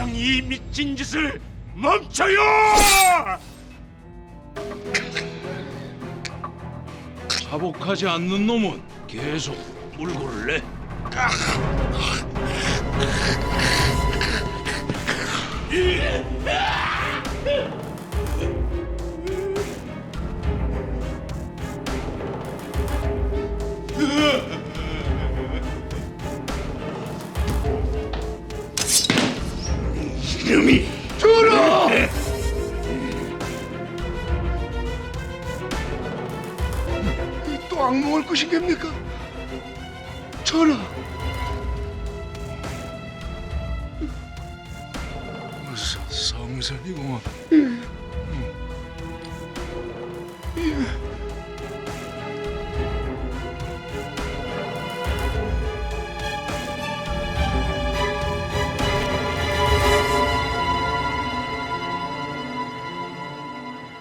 당장 이 미친 짓을 멈춰요! 자복하지 않는 놈은 계속 울고를 내. 이놈이 전하! 또 악몽을 꾸신 겁니까? 전하! 성선이구만.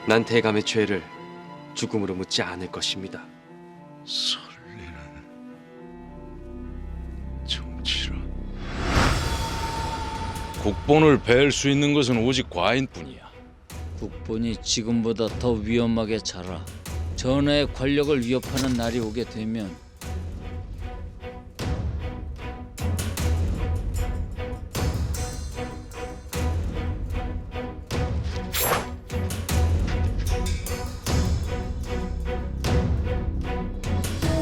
난 대감의 죄를 죽음으로 묻지 않을 것입니다. 설리는 정치라. 국본을 벨 수 있는 것은 오직 과인뿐이야. 국본이 지금보다 더 위험하게 자라 전하의 권력을 위협하는 날이 오게 되면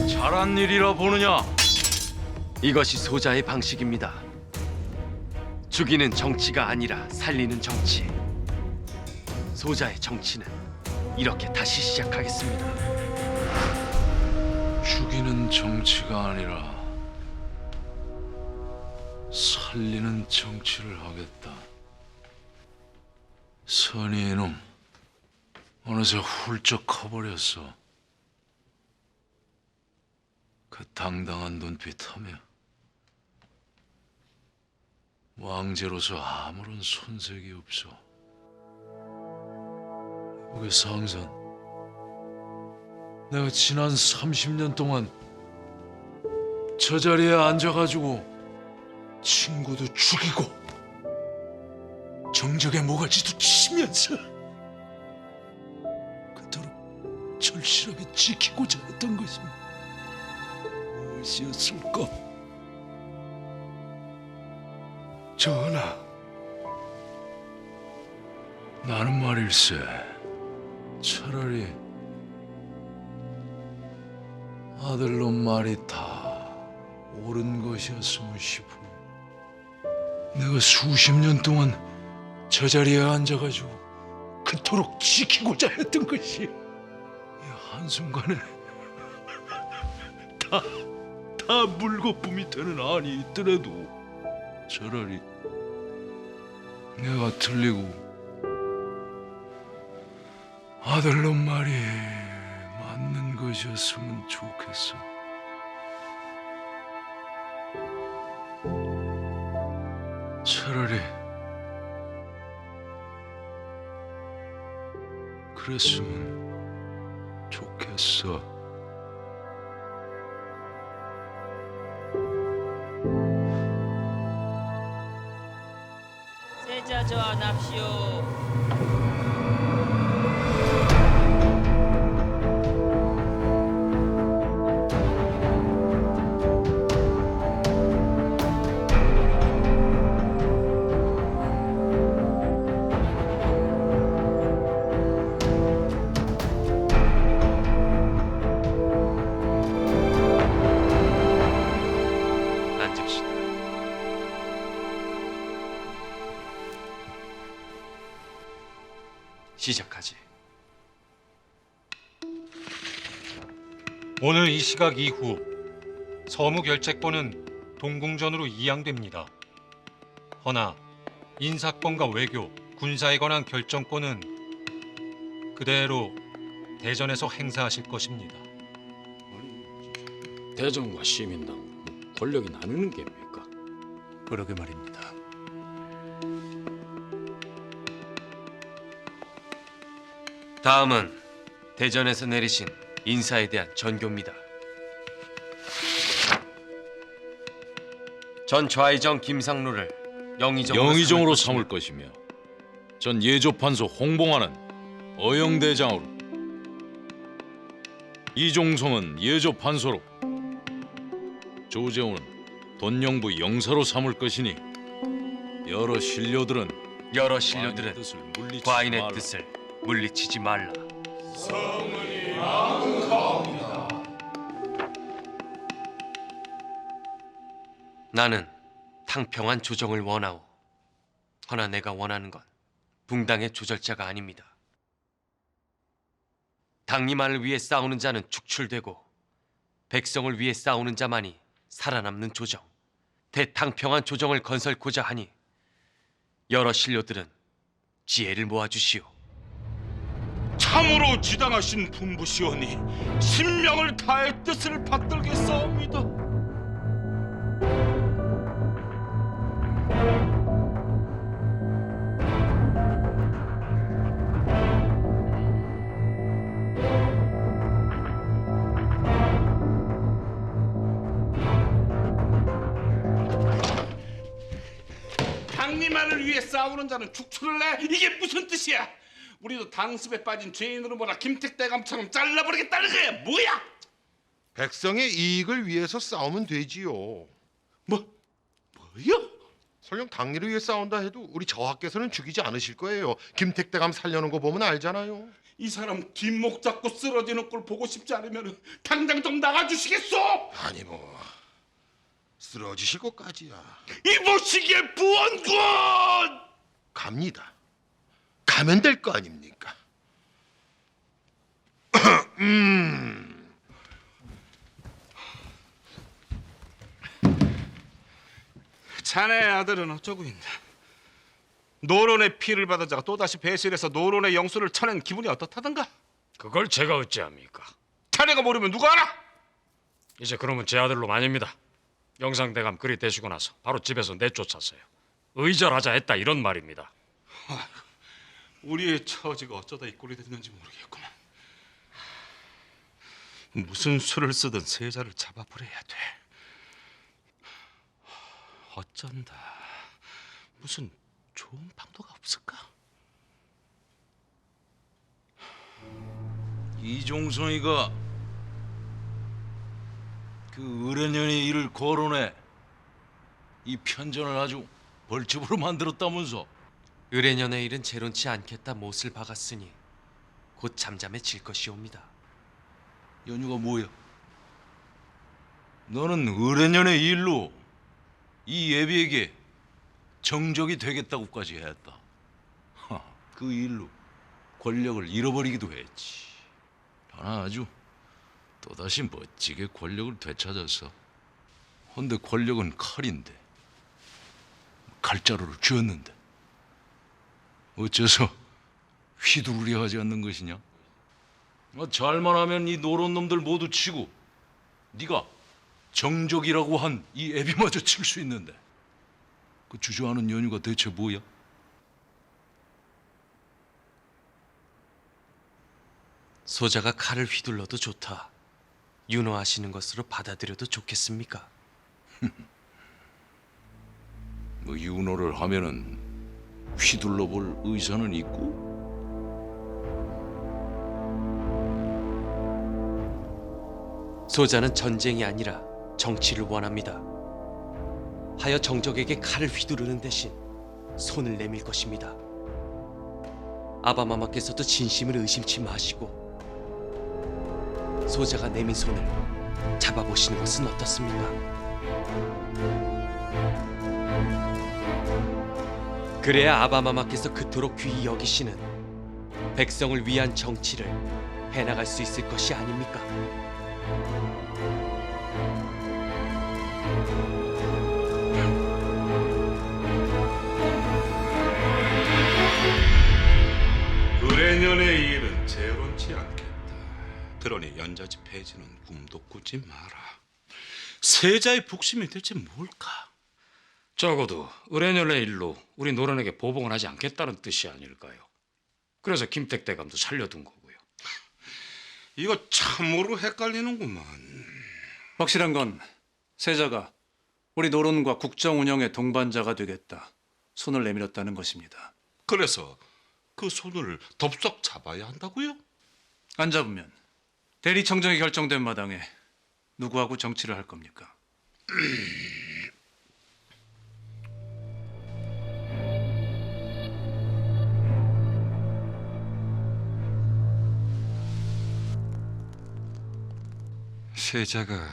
잘한 일이라 보느냐? 이것이 소자의 방식입니다. 죽이는 정치가 아니라 살리는 정치. 소자의 정치는 이렇게 다시 시작하겠습니다. 죽이는 정치가 아니라 살리는 정치를 하겠다. 선의 이놈, 어느새 훌쩍 커버렸어. 그 당당한 눈빛하며 왕제로서 아무런 손색이 없어. 우리 상선, 내가 지난 30년 동안 저 자리에 앉아가지고 친구도 죽이고 정적의 모가지도 치면서 그토록 절실하게 지키고자 했던 것이 무엇이었을까? 전하, 나는 말일세 차라리 아들놈 말이 다 옳은 것이었으면 싶어. 내가 수십 년 동안 저 자리에 앉아가지고 그토록 지키고자 했던 것이 이 한순간에 다 물거품이 되는 안이 있더라도 차라리 내가 틀리고 아들놈 말이 맞는 것이었으면 좋겠어. 차라리 그랬으면 좋겠어. 세자 저하납시오. 앉읍시다. 시작하지. 오늘 이 시각 이후 서무결책권은 동궁전으로 이양됩니다. 허나 인사권과 외교, 군사에 관한 결정권은 그대로 대전에서 행사하실 것입니다. 대전과 시민당 권력이 나누는 게입니까? 그러게 말입니다. 다음은 대전에서 내리신 인사에 대한 전교입니다. 전 좌의정 김상루를 영의정으로 삼을 것이며 전 예조판소 홍봉하는 어영대장으로, 이종성은 예조판소로, 조재호는 돈영부 영사로 삼을 것이니 여러 신료들은 과인의 뜻을 물리치지 말라. 나는 탕평한 조정을 원하오. 허나 내가 원하는 건 붕당의 조절자가 아닙니다. 당리만을 위해 싸우는 자는 축출되고 백성을 위해 싸우는 자만이 살아남는 조정, 대탕평한 조정을 건설고자 하니 여러 신료들은 지혜를 모아주시오. 참으로 지당하신 분부시오니 신명을 다해 뜻을 받들겠사옵니다. 당리만을 위해 싸우는 자는 축출을 내? 이게 무슨 뜻이야? 우리도 당습에 빠진 죄인으로 몰아 김택대감처럼 잘라버리겠다는 거야. 뭐야? 백성의 이익을 위해서 싸우면 되지요. 뭐야? 설령 당리를 위해 싸운다 해도 우리 저하께서는 죽이지 않으실 거예요. 김택대감 살려는 거 보면 알잖아요. 이 사람 뒷목 잡고 쓰러지는 걸 보고 싶지 않으면 당장 좀 나가주시겠소? 아니 뭐 쓰러지실 것까지야. 이보시기에 부원군! 갑니다. 가면 될 거 아닙니까? 자네 아들은 어쩌고 있나? 노론의 피를 받은 자가 또다시 배신해서 노론의 영수를 쳐낸 기분이 어떻다던가? 그걸 제가 어찌합니까? 자네가 모르면 누가 알아? 이제 그러면 제 아들로 아닙니다. 영상대감 그리 되시고 나서 바로 집에서 내쫓았어요. 의절하자 했다 이런 말입니다. 우리의 처지가 어쩌다 이 꼴이 됐는지 모르겠구만. 무슨 수를 쓰든 세자를 잡아버려야 돼. 어쩐다. 무슨 좋은 방도가 없을까? 이종성이가 그 의뢰년의 일을 거론해 이 편전을 아주 벌집으로 만들었다면서. 의뢰년의 일은 재론치 않겠다 못을 박았으니 곧 잠잠해질 것이옵니다. 연유가 뭐야? 너는 의뢰년의 일로 이 예비에게 정적이 되겠다고까지 했다. 그 일로 권력을 잃어버리기도 했지. 하나 아주 또다시 멋지게 권력을 되찾았어. 헌데 권력은 칼인데 칼자루를 쥐었는데 어째서 휘두르려 하지 않는 것이냐? 잘만 하면 이 노론 놈들 모두 치고 네가 정적이라고 한 이 애비마저 칠 수 있는데 그 주저하는 연유가 대체 뭐야? 소자가 칼을 휘둘러도 좋다. 윤호하시는 것으로 받아들여도 좋겠습니까? 뭐 윤호를 하면은 휘둘러 볼 의사는 있고? 소자는 전쟁이 아니라 정치를 원합니다. 하여 정적에게 칼을 휘두르는 대신 손을 내밀 것입니다. 아바마마께서도 진심을 의심치 마시고 소자가 내민 손을 잡아보시는 것은 어떻습니까? 그래야 아바마마께서 그토록 귀히 여기시는 백성을 위한 정치를 해나갈 수 있을 것이 아닙니까? 의뢰년의 일은 재론치 않겠다. 그러니 연좌지 폐지는 꿈도 꾸지 마라. 세자의 복심이 대체 뭘까? 적어도 의뢰년의 일로 우리 노련에게 보복을 하지 않겠다는 뜻이 아닐까요? 그래서 김택대감도 살려둔 거고요. 이거 참으로 헷갈리는구만. 확실한 건 세자가 우리 노론과 국정 운영의 동반자가 되겠다, 손을 내밀었다는 것입니다. 그래서 그 손을 덥석 잡아야 한다고요? 안 잡으면 대리청정이 결정된 마당에 누구하고 정치를 할 겁니까? 세자가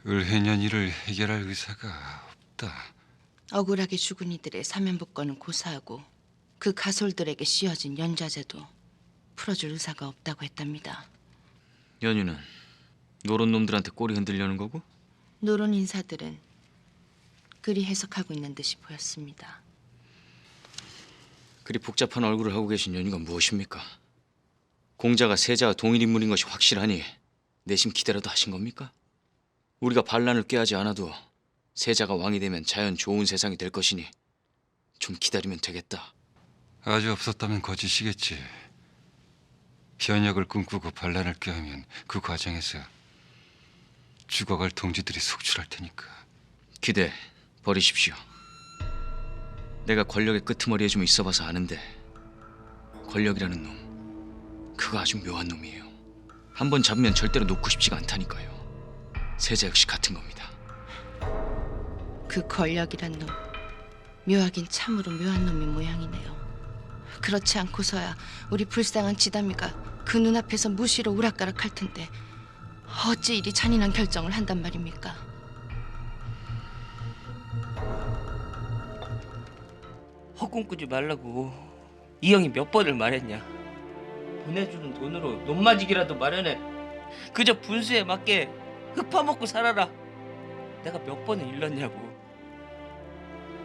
을해년 일을 해결할 의사가 없다. 억울하게 죽은 이들의 사면복권은 고사하고 그 가솔들에게 씌워진 연좌제도 풀어줄 의사가 없다고 했답니다. 연유는 노론 놈들한테 꼬리 흔들려는 거고? 노론 인사들은 그리 해석하고 있는 듯이 보였습니다. 그리 복잡한 얼굴을 하고 계신 연유가 무엇입니까? 공자가 세자와 동일 인물인 것이 확실하니 내심 기대라도 하신 겁니까? 우리가 반란을 꾀하지 않아도 세자가 왕이 되면 자연 좋은 세상이 될 것이니 좀 기다리면 되겠다. 아주 없었다면 거짓이겠지. 변혁을 꿈꾸고 반란을 꾀하면 그 과정에서 죽어갈 동지들이 속출할 테니까. 기대 버리십시오. 내가 권력의 끄트머리에 좀 있어봐서 아는데 권력이라는 놈 그거 아주 묘한 놈이에요. 한번 잡으면 절대로 놓고 싶지가 않다니까요. 세자 역시 같은 겁니다. 그 권력이란 놈 묘하긴 참으로 묘한 놈인 모양이네요. 그렇지 않고서야 우리 불쌍한 지담이가 그 눈앞에서 무시로 우락가락할 텐데 어찌 이리 잔인한 결정을 한단 말입니까? 헛꿈 꾸지 말라고 이 형이 몇 번을 말했냐. 보내주는 돈으로 논마지기라도 마련해. 그저 분수에 맞게 흙파먹고 살아라. 내가 몇 번을 일렀냐고.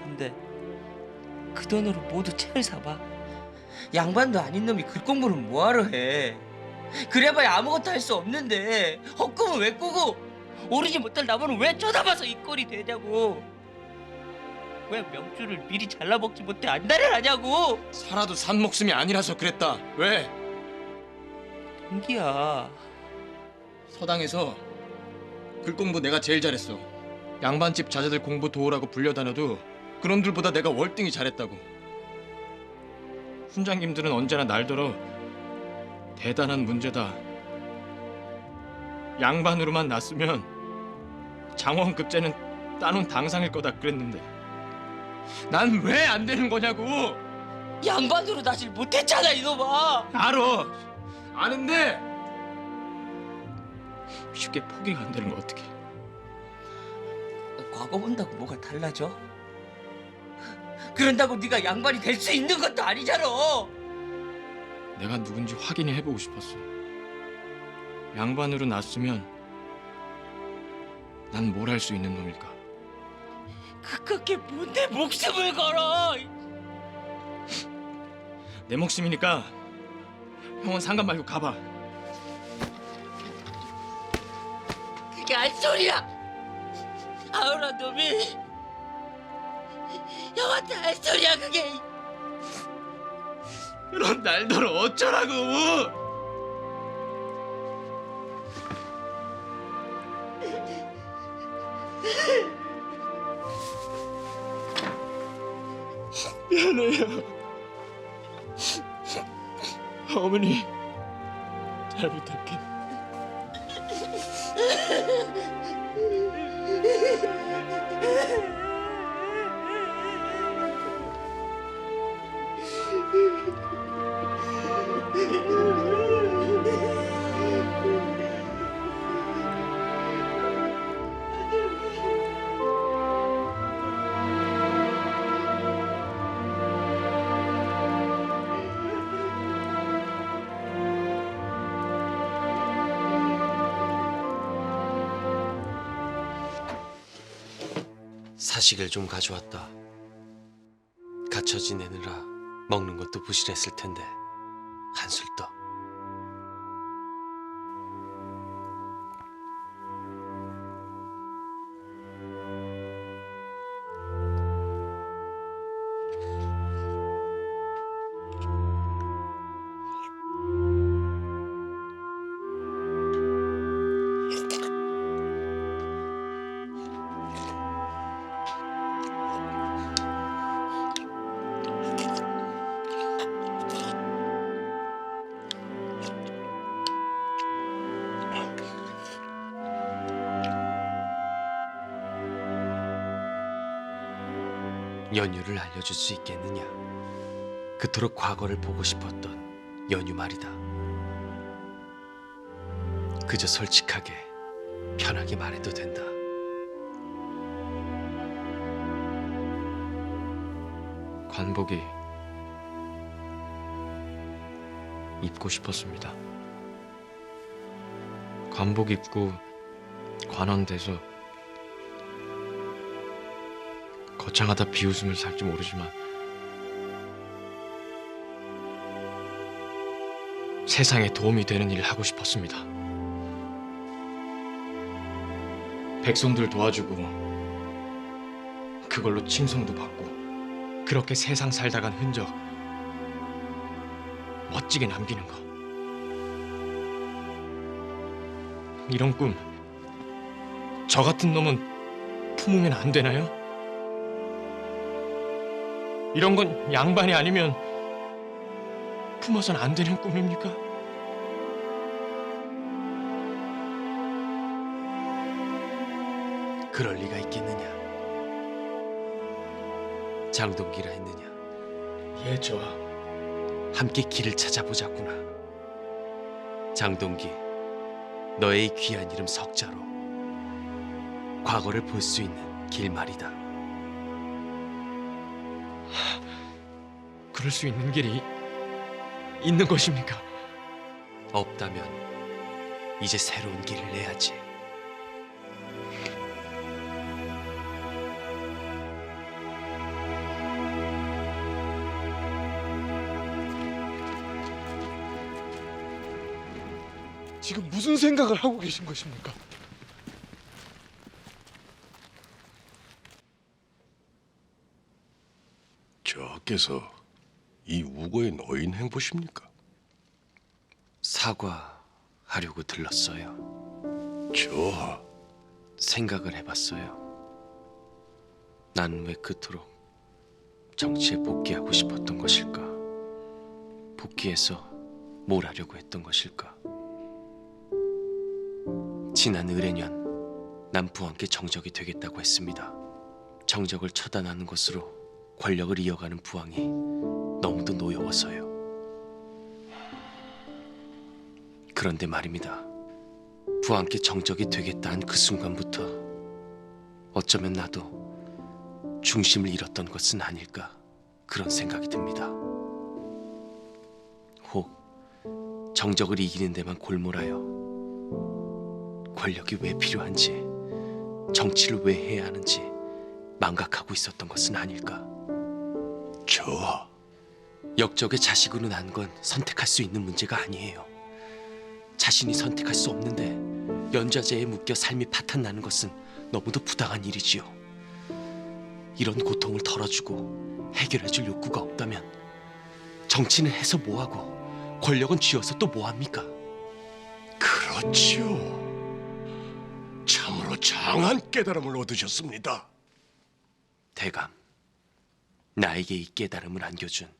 근데 그 돈으로 모두 책을 사봐. 양반도 아닌 놈이 글 공부를 뭐하러 해. 그래봐야 아무것도 할 수 없는데 헛꿈은 왜 꾸고 오르지 못할 나무는 왜 쳐다봐서 이 꼴이 되냐고. 왜 명주를 미리 잘라먹지 못해 안달을 하냐고. 살아도 산 목숨이 아니라서 그랬다. 왜? 동기야. 서당에서 글 공부 내가 제일 잘했어. 양반집 자제들 공부 도우라고 불려다녀도 그놈들보다 내가 월등히 잘했다고. 훈장님들은 언제나 날더러 대단한 문제다. 양반으로만 났으면 장원급제는 따놓은 당상일 거다 그랬는데 난 왜 안 되는 거냐고. 양반으로 나질 못했잖아 이놈아. 알아. 아는데 쉽게 포기가 안 되는 거 어떡해. 과거 본다고 뭐가 달라져? 그런다고 네가 양반이 될 수 있는 것도 아니잖아. 내가 누군지 확인해 해보고 싶었어. 양반으로 났으면 난 뭘 할 수 있는 놈일까? 그렇게 뭔데 목숨을 걸어. 내 목숨이니까 형은 상관 말고 가봐. 그게 안 소리야. 아우라 놈이 형한테 할 소리야 그게. 그럼 날더러 어쩌라고. 미안해요. 어머니 잘 부탁해. 사식을 좀 가져왔다. 갇혀 지내느라 먹는 것도 부실했을 텐데 한술 떠. 연유를 알려줄 수 있겠느냐? 그토록 과거를 보고 싶었던 연유 말이다. 그저 솔직하게 편하게 말해도 된다. 관복이 입고 싶었습니다. 관복 입고 관왕돼서 거창하다 비웃음을 살지 모르지만 세상에 도움이 되는 일을 하고 싶었습니다. 백성들 도와주고 그걸로 칭송도 받고 그렇게 세상 살다간 흔적 멋지게 남기는 거. 이런 꿈 저 같은 놈은 품으면 안 되나요? 이런 건 양반이 아니면 품어선 안 되는 꿈입니까? 그럴 리가 있겠느냐? 장동기라 했느냐? 예, 저 함께 길을 찾아보자꾸나. 장동기, 너의 이 귀한 이름 석자로 과거를 볼 수 있는 길 말이다. 그럴 수 있는 길이 있는 것입니까? 없다면 이제 새로운 길을 내야지. 지금 무슨 생각을 하고 계신 것입니까? 저하께서 이 우고의 노인 행보십니까? 사과하려고 들렀어요. 저하, 생각을 해봤어요. 난 왜 그토록 정치에 복귀하고 싶었던 것일까? 복귀해서 뭘 하려고 했던 것일까? 지난 을해년 난 부왕께 정적이 되겠다고 했습니다. 정적을 처단하는 것으로 권력을 이어가는 부왕이 너무도 노여워서요. 그런데 말입니다. 부왕께 정적이 되겠다 한 그 순간부터 어쩌면 나도 중심을 잃었던 것은 아닐까 그런 생각이 듭니다. 혹 정적을 이기는 데만 골몰하여 권력이 왜 필요한지, 정치를 왜 해야 하는지 망각하고 있었던 것은 아닐까. 저하, 역적의 자식으로 난 건 선택할 수 있는 문제가 아니에요. 자신이 선택할 수 없는데 연좌제에 묶여 삶이 파탄나는 것은 너무도 부당한 일이지요. 이런 고통을 덜어주고 해결해줄 욕구가 없다면 정치는 해서 뭐하고 권력은 쥐어서 또 뭐합니까? 그렇지요. 참으로 장한 깨달음을 얻으셨습니다. 대감, 나에게 이 깨달음을 안겨준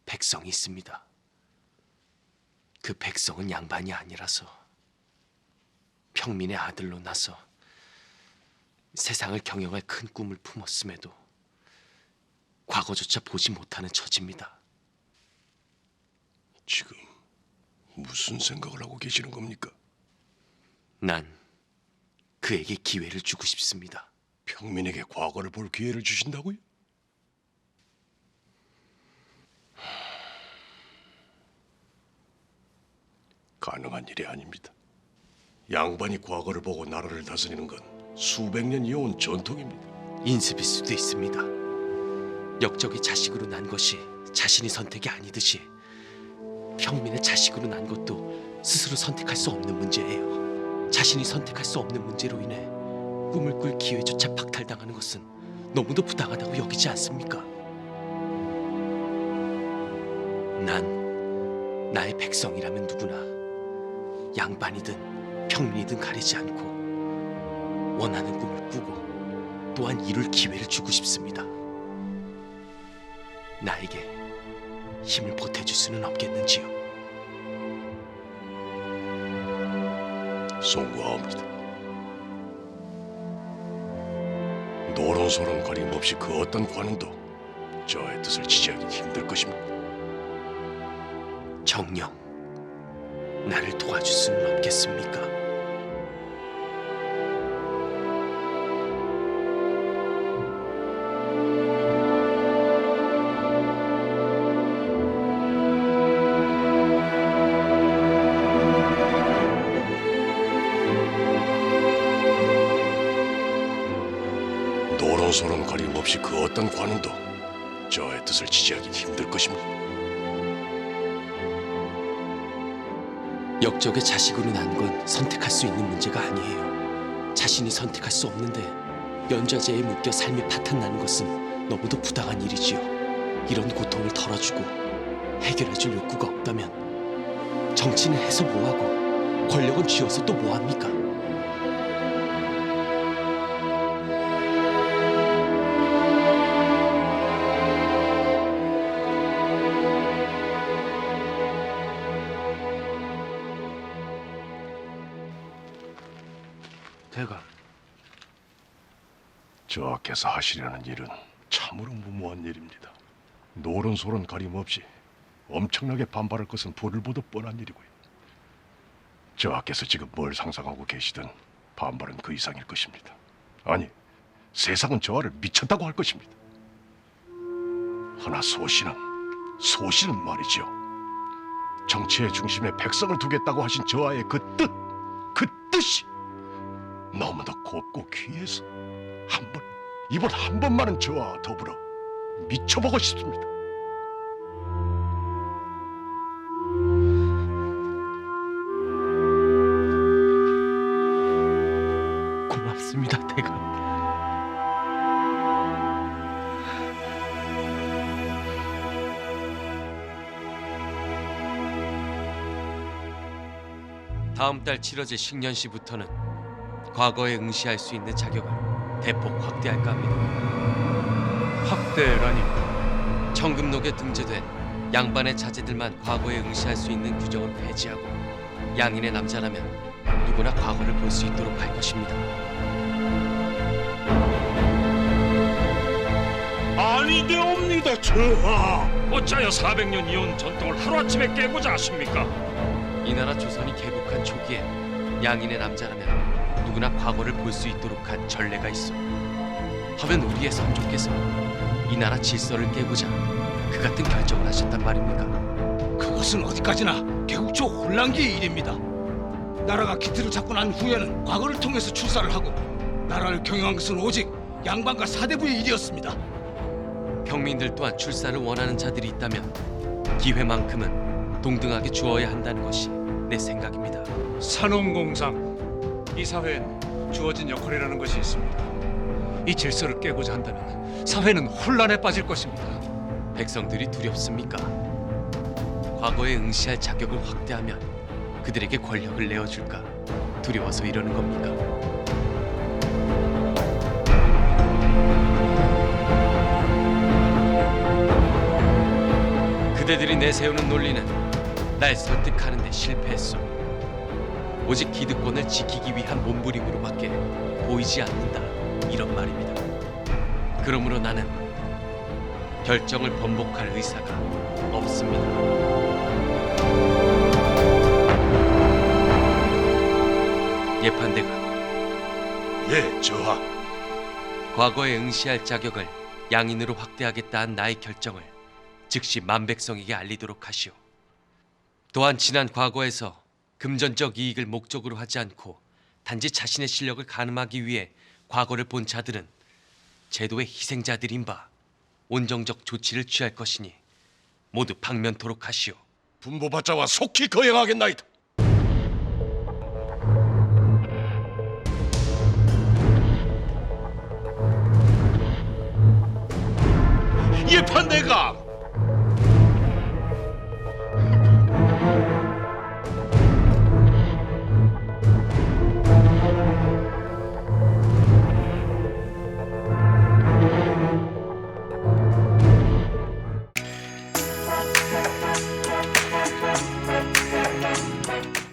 백성이 있습니다. 그 백성은 양반이 아니라서 평민의 아들로 나서 세상을 경영할 큰 꿈을 품었음에도 과거조차 보지 못하는 처지입니다. 지금 무슨 생각을 하고 계시는 겁니까? 난 그에게 기회를 주고 싶습니다. 평민에게 과거를 볼 기회를 주신다고요? 가능한 일이 아닙니다. 양반이 과거를 보고 나라를 다스리는 건 수백 년 이어온 전통입니다. 인습일 수도 있습니다. 역적의 자식으로 난 것이 자신이 선택이 아니듯이 평민의 자식으로 난 것도 스스로 선택할 수 없는 문제예요. 자신이 선택할 수 없는 문제로 인해 꿈을 꿀 기회조차 박탈당하는 것은 너무도 부당하다고 여기지 않습니까? 난 나의 백성이라면 누구나 양반이든 평민이든 가리지 않고 원하는 꿈을 꾸고 또한 이룰 기회를 주고 싶습니다. 나에게 힘을 보태줄 수는 없겠는지요? 송구하옵니다. 노론소론 가림없이 그 어떤 관원도 저의 뜻을 지지하기 힘들 것입니다. 정녕, 나를 도와줄 수는 없겠습니까? 노론소론 가림없이 그 어떤 관원도 저의 뜻을 지지하기 힘들 것입니다. 역적의 자식으로 난 건 선택할 수 있는 문제가 아니에요. 자신이 선택할 수 없는데 연좌제에 묶여 삶이 파탄나는 것은 너무도 부당한 일이지요. 이런 고통을 덜어주고 해결해줄 욕구가 없다면 정치는 해서 뭐하고 권력은 쥐어서 또 뭐합니까? 대감, 저하께서 하시려는 일은 참으로 무모한 일입니다. 노론소론 가림없이 엄청나게 반발할 것은 불을 보듯 뻔한 일이고요. 저하께서 지금 뭘 상상하고 계시든 반발은 그 이상일 것입니다. 아니, 세상은 저하를 미쳤다고 할 것입니다. 하나 소신은 말이죠. 정치의 중심에 백성을 두겠다고 하신 저하의 그 뜻이 너무나 곱고 귀해서 이번 한 번만은 저와 더불어 미쳐보고 싶습니다. 고맙습니다, 대감. 다음 달 치러질 식년시부터는 과거에 응시할 수 있는 자격을 대폭 확대할까 합니다. 확대라니. 청금록에 등재된 양반의 자제들만 과거에 응시할 수 있는 규정을 폐지하고 양인의 남자라면 누구나 과거를 볼 수 있도록 할 것입니다. 아니되옵니다, 전하. 어찌하여 400년 이온 전통을 하루아침에 깨고자 하십니까? 이 나라 조선이 개국한 초기에 양인의 남자라면 누구나 과거를 볼 수 있도록 한 전례가 있어. 하면 우리의 선조께서 이 나라 질서를 깨고자 그 같은 결정을 하셨단 말입니까? 그것은 어디까지나 개국초 혼란기의 일입니다. 나라가 기틀을 잡고 난 후에는 과거를 통해서 출사를 하고 나라를 경영한 것은 오직 양반과 사대부의 일이었습니다. 평민들 또한 출사를 원하는 자들이 있다면 기회만큼은 동등하게 주어야 한다는 것이 내 생각입니다. 산업공상 이 사회엔 주어진 역할이라는 것이 있습니다. 이 질서를 깨고자 한다면 사회는 혼란에 빠질 것입니다. 백성들이 두렵습니까? 과거에 응시할 자격을 확대하면 그들에게 권력을 내어줄까 두려워서 이러는 겁니까? 그대들이 내세우는 논리는 날 설득하는 데 실패했어. 오직 기득권을 지키기 위한 몸부림으로밖에 보이지 않는다, 이런 말입니다. 그러므로 나는 결정을 번복할 의사가 없습니다. 예판대가 예, 저하. 과거에 응시할 자격을 양인으로 확대하겠다는 나의 결정을 즉시 만백성에게 알리도록 하시오. 또한 지난 과거에서 금전적 이익을 목적으로 하지 않고 단지 자신의 실력을 가늠하기 위해 과거를 본 자들은 제도의 희생자들인 바 온정적 조치를 취할 것이니 모두 방면토록 하시오. 분부받자와 속히 거행하겠나이다. 예판대감,